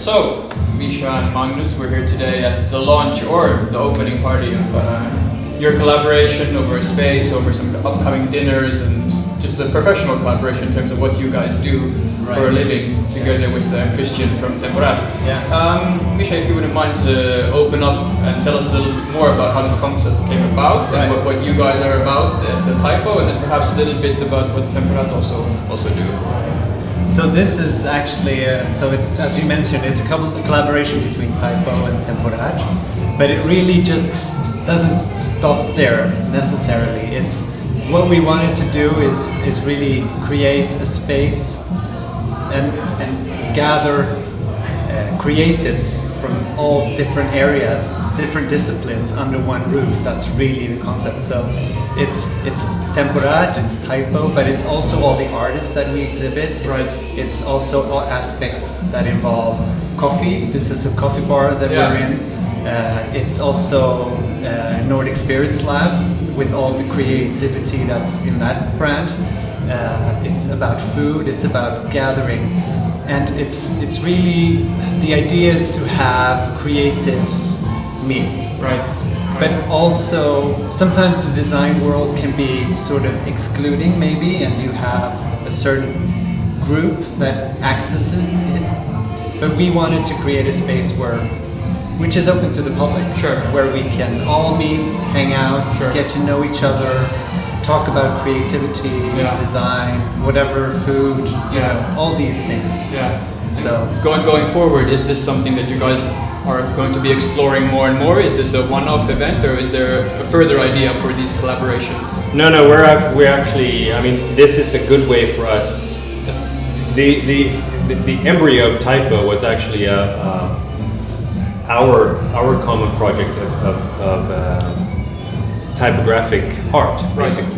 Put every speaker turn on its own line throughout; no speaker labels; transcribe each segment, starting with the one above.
So, Misha and Magnus, we're here today at the launch or the opening party of your collaboration over a space, over some upcoming dinners, and just the professional collaboration in terms of what you guys do for a living together with Christian from Temporat. Misha, if you wouldn't mind to open up and tell us a little bit more about how this concept came about and what you guys are about at the TypeO, and then perhaps a little bit about what Temporat also do.
So this is actually, so it's, as you mentioned, it's a collaboration between TypeO and Temporat, but it really just doesn't stop there necessarily. It's what we wanted to do is really create a space and gather creatives from all different areas, different disciplines under one roof. That's really the concept. So it's Temporat, it's TypeO, but it's also all the artists that we exhibit. It's also all aspects that involve coffee. This is a coffee bar that we're in. It's also Nordic Spirits Lab with all the creativity that's in that brand. It's about food, it's about gathering, and it's really, the idea is to have creatives meet. But also sometimes the design world can be sort of excluding maybe, and you have a certain group that accesses it. But we wanted to create a space which is open to the public, where we can all meet, hang out, get to know each other, talk about creativity, design, whatever, food, you know, all these things. So
going forward, is this something that you guys are going to be exploring more and more? Is this a one-off event, or is there a further idea for these collaborations?
No, we're actually, I mean, this is a good way for us. The embryo of TypeO was actually our common project of typographic art, basically.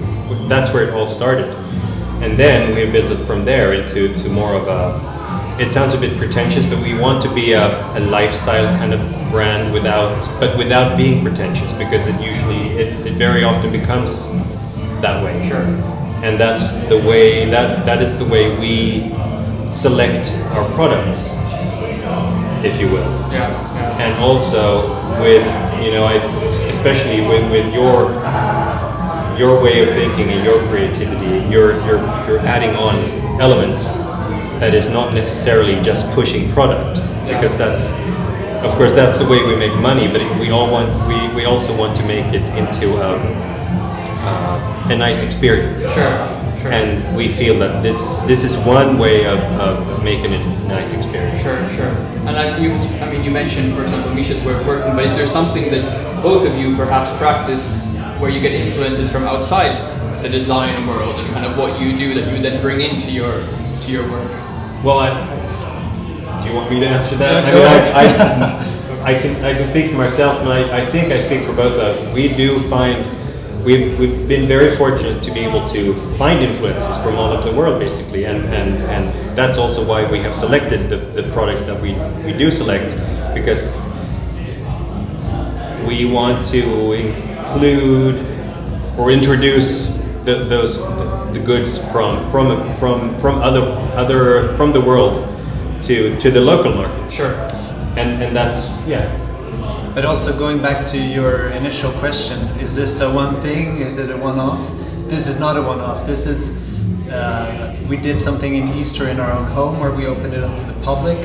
That's where it all started, and then we built it from there into more of a. It sounds a bit pretentious, but we want to be a lifestyle kind of brand without being pretentious, because it very often becomes that way. And that's the way that is the way we select our products, if you will. And also with, you know, especially with your way of thinking and your creativity, you're adding on elements that is not necessarily just pushing product, because that's, of course, that's the way we make money. But we also want to make it into a nice experience. And we feel that this is one way of making it a nice experience.
And you mentioned, for example, Misha's way of working, but is there something that both of you perhaps practice where you get influences from outside the design world, and kind of what you do that you then bring into your work?
Well, do you want me to answer that? I can speak for myself, and I think I speak for both of us. We've been very fortunate to be able to find influences from all over the world, basically, and that's also why we have selected the products that we do select, because we want to include or introduce the goods from the world to the local market. And that's
But also going back to your initial question, is this a one thing? Is it a one-off? This is not a one-off. This is, we did something in Easter in our own home where we opened it up to the public.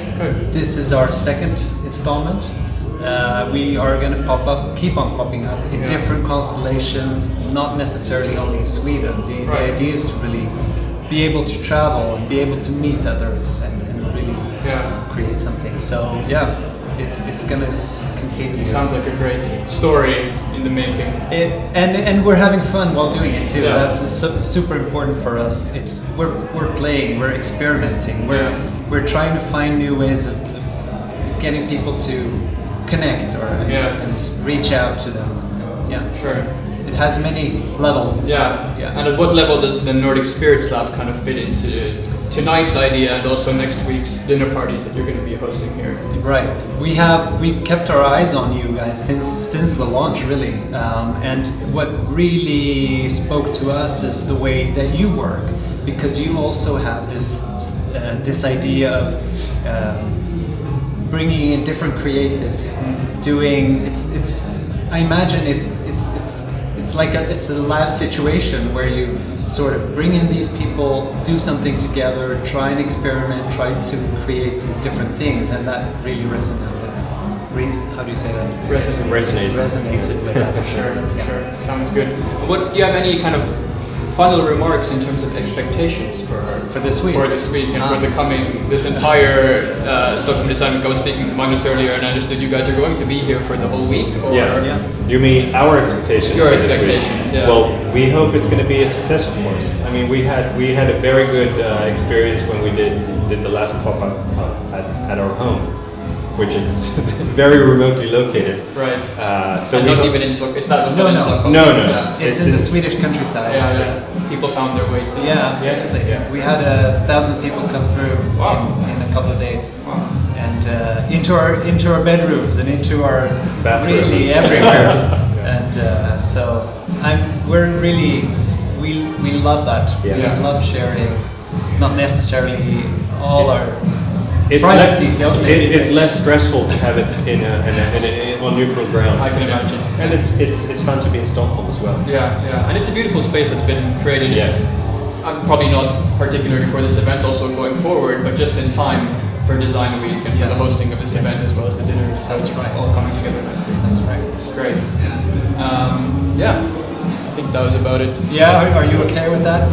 This is our second installment. We are going to keep on popping up in different constellations, not necessarily only in Sweden. The idea is to really be able to travel and be able to meet others and really create something. So it's going to continue.
Sounds like a great story in the making.
And we're having fun while doing it too. That's super important for us. We're playing, we're experimenting, we're trying to find new ways of getting people to connect and reach out to them. It has many levels.
And at what level does the Nordic Spirits Lab kind of fit into tonight's idea and also next week's dinner parties that you're going to be hosting here?
We've kept our eyes on you guys since the launch, really. And what really spoke to us is the way that you work, because you also have this idea of bringing in different creatives, doing it's. I imagine it's like it's a live situation where you sort of bring in these people, do something together, try and experiment, try to create different things, and that really resonated. How do you say that?
Resonated
with us.
Sure. Sounds good. What do you have any kind of final remarks in terms of expectations
for this week?
For this week and for the coming this entire Stockholm Design Week. I was speaking to Magnus earlier, and I understood you guys are going to be here for the whole week. Or
Yeah. You mean our expectations?
Your
for this week?
expectations. Yeah.
Well, we hope it's going to be a success, of course. I mean, we had a very good experience when we did the last pop-up at our home, which is very remotely located.
Right.
So
and
we
not even in Stockholm. That was not in Stockholm.
No.
It's in the Swedish countryside.
Yeah. People found their way to.
Yeah, absolutely.
Yeah.
We had 1,000 people come through in a couple of days, and into our bedrooms and into our
Bathroom.
really everywhere. And so we love that.
Yeah.
We love sharing, not necessarily all our
It's
private details. Maybe.
It's less stressful to have it on neutral ground.
I can imagine.
And it's fun to be in Stockholm as well.
Yeah, and it's a beautiful space that's been created.
Yeah.
Probably not particularly for this event, also going forward, but just in time for Design Week and for the hosting of this event as well as the dinners. So
That's
it's
right.
all coming together nicely.
That's right.
Great. Yeah, I think that was about it.
Yeah, are you okay with that? Yeah.